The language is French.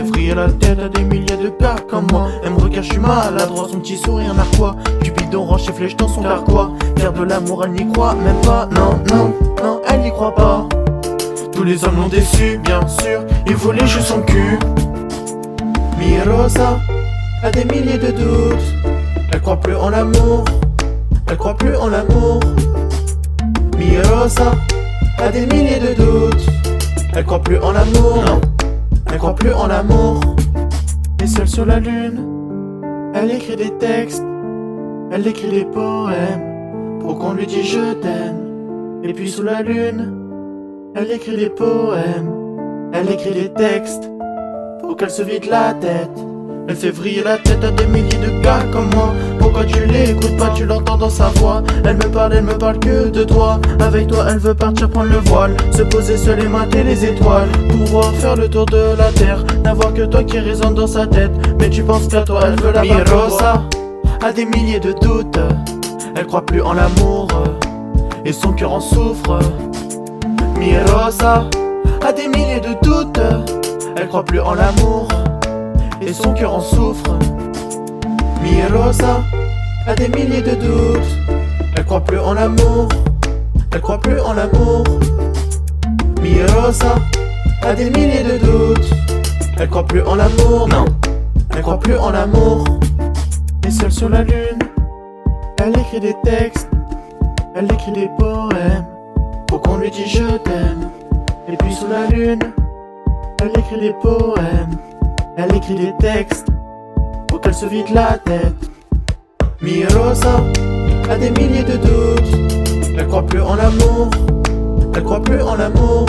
fait vriller la tête à des milliers de gars comme moi. Elle me regarde, je suis maladroit, son petit sourire narquois. Cupid orange et flèche dans son carquois. Faire de l'amour, elle n'y croit même pas. Non, non, non, elle n'y croit pas. Tous les hommes l'ont déçu, bien sûr, ils voulaient juste son cul. Mi Rosa a des milliers de doutes. Elle croit plus en l'amour, elle croit plus en l'amour. Mi Rosa a des milliers de doutes. Elle croit plus en l'amour, non, elle croit plus en l'amour. Et seule sur la lune, elle écrit des textes, elle écrit des poèmes pour qu'on lui dise je t'aime. Et puis sous la lune, elle écrit des poèmes, elle écrit des textes pour qu'elle se vide la tête. Elle fait vriller la tête à des milliers de gars comme moi. Pourquoi tu l'écoutes pas, tu l'entends dans sa voix. Elle me parle que de toi. Avec toi elle veut partir prendre le voile, se poser seule et mater les étoiles. Pouvoir faire le tour de la terre, n'avoir que toi qui résonne dans sa tête. Mais tu penses qu'à toi elle veut la Mi Rosa a des milliers de doutes. Elle croit plus en l'amour et son cœur en souffre. Mi Rosa a des milliers de doutes. Elle croit plus en l'amour et son cœur en souffre. Mi Rosa a des milliers de doutes. Elle croit plus en l'amour, elle croit plus en l'amour. Mi Rosa a des milliers de doutes. Elle croit plus en l'amour, non, elle croit plus en l'amour. Et seule sur la lune, elle écrit des textes, elle écrit des poèmes pour qu'on lui dise je t'aime. Et puis sous la lune, elle écrit des poèmes, elle écrit des textes pour qu'elle se vide la tête. Mi Rosa a des milliers de doutes. Elle croit plus en l'amour, elle croit plus en l'amour.